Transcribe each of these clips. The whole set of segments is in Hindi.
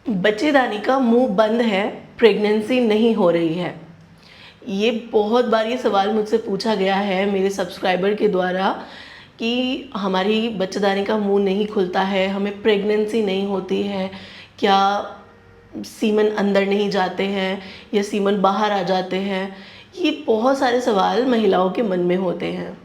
बच्चेदानी का मुंह बंद है, प्रेगनेंसी नहीं हो रही है। ये बहुत बार ये सवाल मुझसे पूछा गया है मेरे सब्सक्राइबर के द्वारा कि हमारी बच्चेदानी का मुंह नहीं खुलता है, हमें प्रेगनेंसी नहीं होती है, क्या सीमन अंदर नहीं जाते हैं या सीमन बाहर आ जाते हैं। ये बहुत सारे सवाल महिलाओं के मन में होते हैं।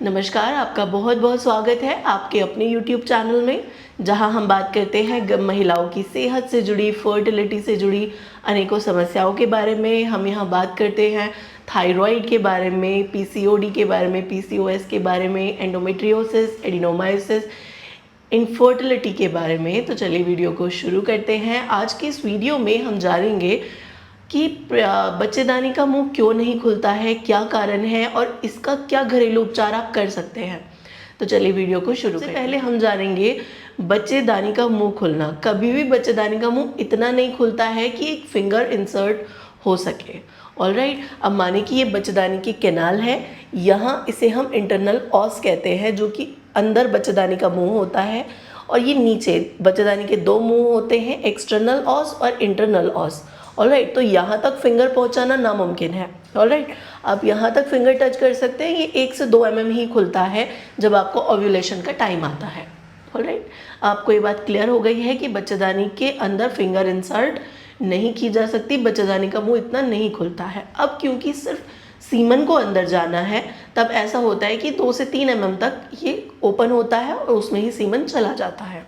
नमस्कार, आपका बहुत बहुत स्वागत है आपके अपने YouTube चैनल में, जहां हम बात करते हैं महिलाओं की सेहत से जुड़ी, फर्टिलिटी से जुड़ी अनेकों समस्याओं के बारे में। हम यहां बात करते हैं थायराइड के बारे में, PCOD के बारे में, PCOS के बारे में, एंडोमेट्रियोसिस, एडिनोमायोसिस, इनफर्टिलिटी के बारे में। तो चलिए वीडियो को शुरू करते हैं। आज की इस वीडियो में हम जानेंगे कि बच्चेदानी का मुंह क्यों नहीं खुलता है, क्या कारण है और इसका क्या घरेलू उपचार आप कर सकते हैं। तो चलिए वीडियो को शुरू करते हैं। पहले हम जानेंगे बच्चेदानी का मुंह खुलना। कभी भी बच्चेदानी का मुंह इतना नहीं खुलता है कि एक फिंगर इंसर्ट हो सके। ऑलराइट, अब माने कि ये बच्चेदानी की कैनाल है, यहाँ इसे हम इंटरनल ऑस कहते हैं, जो कि अंदर बच्चेदानी का मुंह होता है, और ये नीचे बच्चेदानी के दो मुंह होते हैं, एक्सटर्नल ऑस और इंटरनल ऑस। ऑलराइट, तो यहाँ तक फिंगर पहुँचाना नामुमकिन है। ऑलराइट, आप यहाँ तक फिंगर टच कर सकते हैं। ये 1 से 2 mm ही खुलता है जब आपको ओव्यूलेशन का टाइम आता है। ऑलराइट, आपको ये बात क्लियर हो गई है कि बच्चेदानी के अंदर फिंगर इंसर्ट नहीं की जा सकती, बच्चेदानी का मुंह इतना नहीं खुलता है। अब क्योंकि सिर्फ सीमन को अंदर जाना है, तब ऐसा होता है कि 2 से 3 mm तक ये ओपन होता है और उसमें ही सीमन चला जाता है।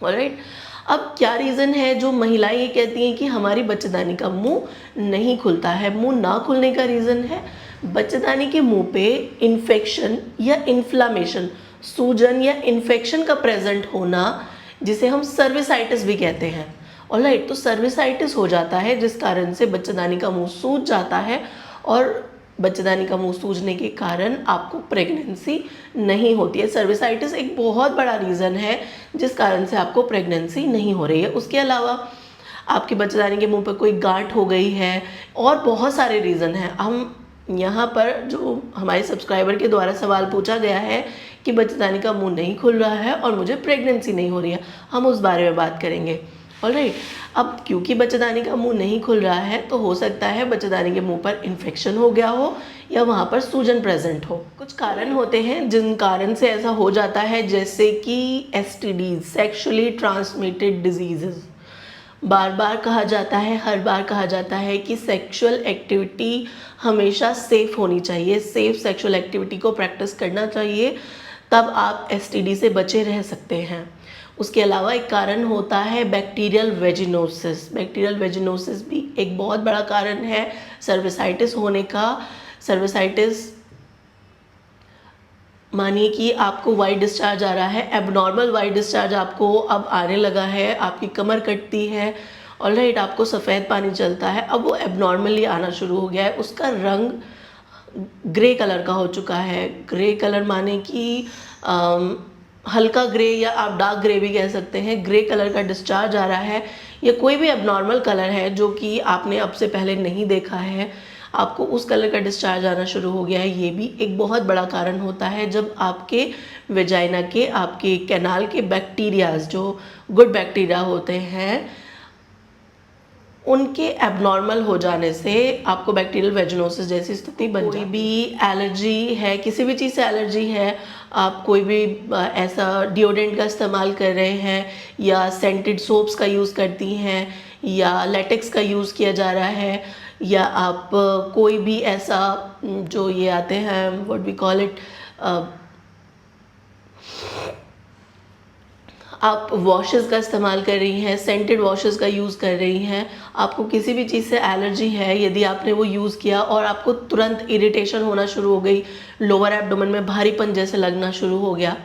ऑलराइट, अब क्या रीज़न है जो महिलाएं ये कहती हैं कि हमारी बच्चेदानी का मुंह नहीं खुलता है। मुंह ना खुलने का रीज़न है बच्चेदानी के मुंह पे इन्फेक्शन या इन्फ्लामेशन, सूजन या इन्फेक्शन का प्रेजेंट होना, जिसे हम सर्विसाइटिस भी कहते हैं। ऑलराइट, तो सर्विसाइटिस हो जाता है जिस कारण से बच्चेदानी का मुंह सूज जाता है, और बच्चेदानी का मुंह सूजने के कारण आपको प्रेगनेंसी नहीं होती है। सर्विसाइटिस एक बहुत बड़ा रीज़न है जिस कारण से आपको प्रेगनेंसी नहीं हो रही है। उसके अलावा आपके बच्चेदानी के मुंह पर कोई गांठ हो गई है, और बहुत सारे रीज़न हैं। हम यहाँ पर जो हमारे सब्सक्राइबर के द्वारा सवाल पूछा गया है कि बच्चेदानी का मुंह नहीं खुल रहा है और मुझे प्रेगनेंसी नहीं हो रही है, हम उस बारे में बात करेंगे। ऑलराइट, अब क्योंकि बच्चेदानी का मुंह नहीं खुल रहा है, तो हो सकता है बच्चेदानी के मुंह पर इन्फेक्शन हो गया हो या वहाँ पर सूजन प्रेजेंट हो। कुछ कारण होते हैं जिन कारण से ऐसा हो जाता है, जैसे कि STDs, सेक्सुअली ट्रांसमिटेड डिजीजेज। बार बार कहा जाता है, हर बार कहा जाता है कि सेक्सुअल एक्टिविटी हमेशा सेफ होनी चाहिए, सेफ सेक्सुअल एक्टिविटी को प्रैक्टिस करना चाहिए, तब आप STD से बचे रह सकते हैं। उसके अलावा एक कारण होता है बैक्टीरियल वेजिनोसिस। बैक्टीरियल वेजिनोसिस भी एक बहुत बड़ा कारण है सर्विसाइटिस होने का। सर्विसाइटिस मानिए कि आपको वाइट डिस्चार्ज आ रहा है, एबनॉर्मल वाइट डिस्चार्ज आपको अब आने लगा है, आपकी कमर कटती है, ऑलराइट, आपको सफ़ेद पानी चलता है, अब वो एबनॉर्मली आना शुरू हो गया है, उसका रंग ग्रे कलर का हो चुका है। ग्रे कलर माने कि हल्का ग्रे, या आप डार्क ग्रे भी कह सकते हैं। ग्रे कलर का डिस्चार्ज आ रहा है, या कोई भी एबनॉर्मल कलर है जो कि आपने अब से पहले नहीं देखा है, आपको उस कलर का डिस्चार्ज आना शुरू हो गया है। ये भी एक बहुत बड़ा कारण होता है जब आपके वेजाइना के, आपके कैनाल के बैक्टीरियाज, जो गुड बैक्टीरिया होते हैं, उनके एबनॉर्मल हो जाने से आपको बैक्टीरियल वेजिनोसिस जैसी स्थिति बन जाती है। कोई भी एलर्जी है, किसी भी चीज़ से एलर्जी है, आप कोई भी ऐसा डिओड्रेंट का इस्तेमाल कर रहे हैं, या सेंटेड सोप्स का यूज़ करती हैं, या लेटेक्स का यूज़ किया जा रहा है, या आप कोई भी ऐसा जो ये आते हैं, व्हाट वी कॉल इट, आप वॉशेस का इस्तेमाल कर रही हैं, सेंटेड वॉशेस का यूज़ कर रही हैं, आपको किसी भी चीज़ से एलर्जी है, यदि आपने वो यूज़ किया और आपको तुरंत इरिटेशन होना शुरू हो गई, लोअर एब्डोमेन में भारीपन जैसे लगना शुरू हो गया,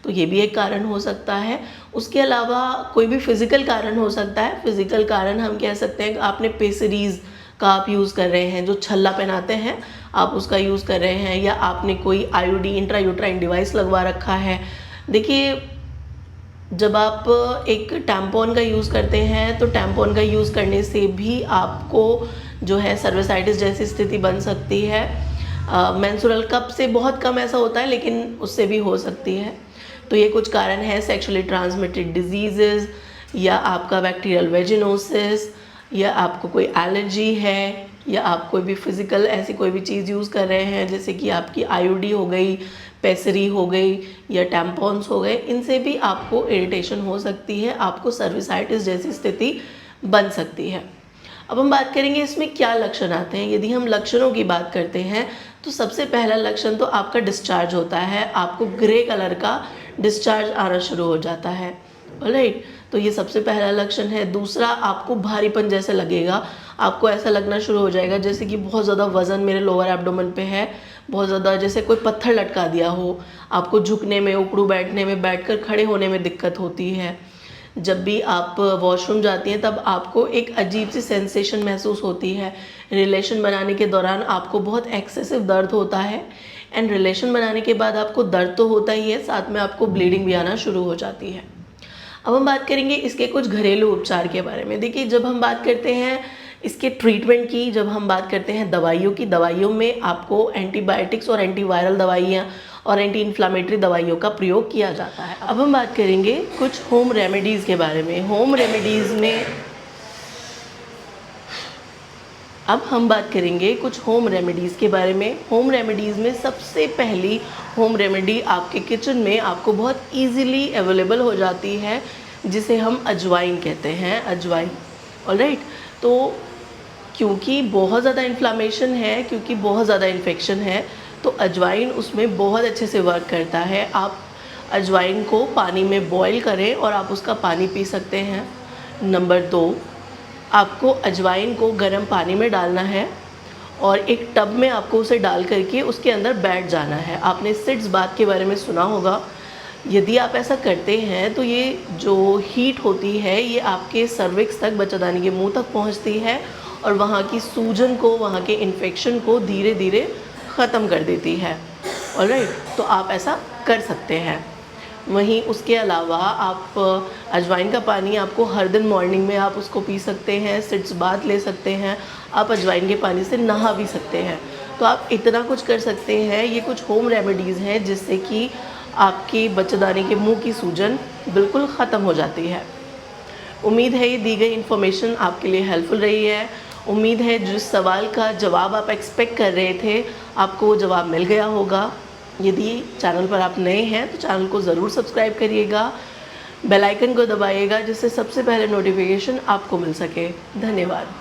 तो ये भी एक कारण हो सकता है। उसके अलावा कोई भी फिज़िकल कारण हो सकता है। फिज़िकल कारण हम कह सकते हैं कि आपने पेसरीज़ का आप यूज़ कर रहे हैं, जो छल्ला पहनाते हैं, आप उसका यूज़ कर रहे हैं, या आपने कोई IUD, इंट्रायूट्राइन डिवाइस लगवा रखा है। देखिए, जब आप एक टैम्पॉन का यूज़ करते हैं, तो टैम्पॉन का यूज़ करने से भी आपको जो है सर्विसाइटिस जैसी स्थिति बन सकती है। मेंस्ट्रुअल कप से बहुत कम ऐसा होता है, लेकिन उससे भी हो सकती है। तो ये कुछ कारण है, सेक्सुअली ट्रांसमिटेड डिजीज़ेज़, या आपका बैक्टीरियल वेजिनोसिस, या आपको कोई एलर्जी है, या आप कोई भी फिज़िकल ऐसी कोई भी चीज़ यूज़ कर रहे हैं जैसे कि आपकी आईओडी हो गई, पेसरी हो गई या टैम्पॉन्स हो गए, इनसे भी आपको इरिटेशन हो सकती है, आपको सर्विसाइटिस जैसी स्थिति बन सकती है। अब हम बात करेंगे इसमें क्या लक्षण आते हैं। यदि हम लक्षणों की बात करते हैं तो सबसे पहला लक्षण तो आपका डिस्चार्ज होता है, आपको ग्रे कलर का डिस्चार्ज आना शुरू हो जाता है। ऑलराइट, तो ये सबसे पहला लक्षण है। दूसरा, आपको भारीपन जैसे लगेगा, आपको ऐसा लगना शुरू हो जाएगा जैसे कि बहुत ज़्यादा वज़न मेरे लोअर एब्डोमेन पे है, बहुत ज़्यादा जैसे कोई पत्थर लटका दिया हो। आपको झुकने में, उकड़ू बैठने में, बैठकर खड़े होने में दिक्कत होती है। जब भी आप वॉशरूम जाती हैं तब आपको एक अजीब सी सेंसेशन महसूस होती है। रिलेशन बनाने के दौरान आपको बहुत एक्सेसिव दर्द होता है, एंड रिलेशन बनाने के बाद आपको दर्द तो होता ही है, साथ में आपको ब्लीडिंग भी आना शुरू हो जाती है। अब हम बात करेंगे इसके कुछ घरेलू उपचार के बारे में। देखिए, जब हम बात करते हैं इसके ट्रीटमेंट की, जब हम बात करते हैं दवाइयों की, दवाइयों में आपको एंटीबायोटिक्स और एंटीवायरल दवाइयाँ और एंटी इन्फ्लामेटरी दवाइयों का प्रयोग किया जाता है। अब हम बात करेंगे कुछ होम रेमेडीज़ के बारे में। होम रेमेडीज़ में अब हम बात करेंगे कुछ होम रेमेडीज़ के बारे में। होम रेमेडीज़ में सबसे पहली होम रेमेडी आपके किचन में आपको बहुत इजीली अवेलेबल हो जाती है, जिसे हम अजवाइन कहते हैं, अजवाइन। ऑलराइट, तो क्योंकि बहुत ज़्यादा इन्फ्लामेशन है, क्योंकि बहुत ज़्यादा इन्फेक्शन है, तो अजवाइन उसमें बहुत अच्छे से वर्क करता है। आप अजवाइन को पानी में बॉईल करें और आप उसका पानी पी सकते हैं। नंबर 2, आपको अजवाइन को गर्म पानी में डालना है और एक टब में आपको उसे डाल करके उसके अंदर बैठ जाना है। आपने सिट्स बाथ के बारे में सुना होगा। यदि आप ऐसा करते हैं तो ये जो हीट होती है ये आपके सर्विक्स तक, बच्चादानी के मुंह तक पहुंचती है और वहाँ की सूजन को, वहाँ के इन्फेक्शन को धीरे धीरे ख़त्म कर देती है। ऑलराइट, तो आप ऐसा कर सकते हैं। वहीं उसके अलावा आप अजवाइन का पानी आपको हर दिन मॉर्निंग में आप उसको पी सकते हैं, सिट्स बाथ ले सकते हैं, आप अजवाइन के पानी से नहा भी सकते हैं। तो आप इतना कुछ कर सकते हैं। ये कुछ होम रेमेडीज़ हैं जिससे कि आपकी बच्चेदानी के मुंह की सूजन बिल्कुल ख़त्म हो जाती है। उम्मीद है ये दी गई इन्फॉर्मेशन आपके लिए हेल्पफुल रही है। उम्मीद है जिस सवाल का जवाब आप एक्सपेक्ट कर रहे थे आपको वो जवाब मिल गया होगा। यदि चैनल पर आप नए हैं तो चैनल को ज़रूर सब्सक्राइब करिएगा, बेल आइकन को दबाइएगा जिससे सबसे पहले नोटिफिकेशन आपको मिल सके। धन्यवाद।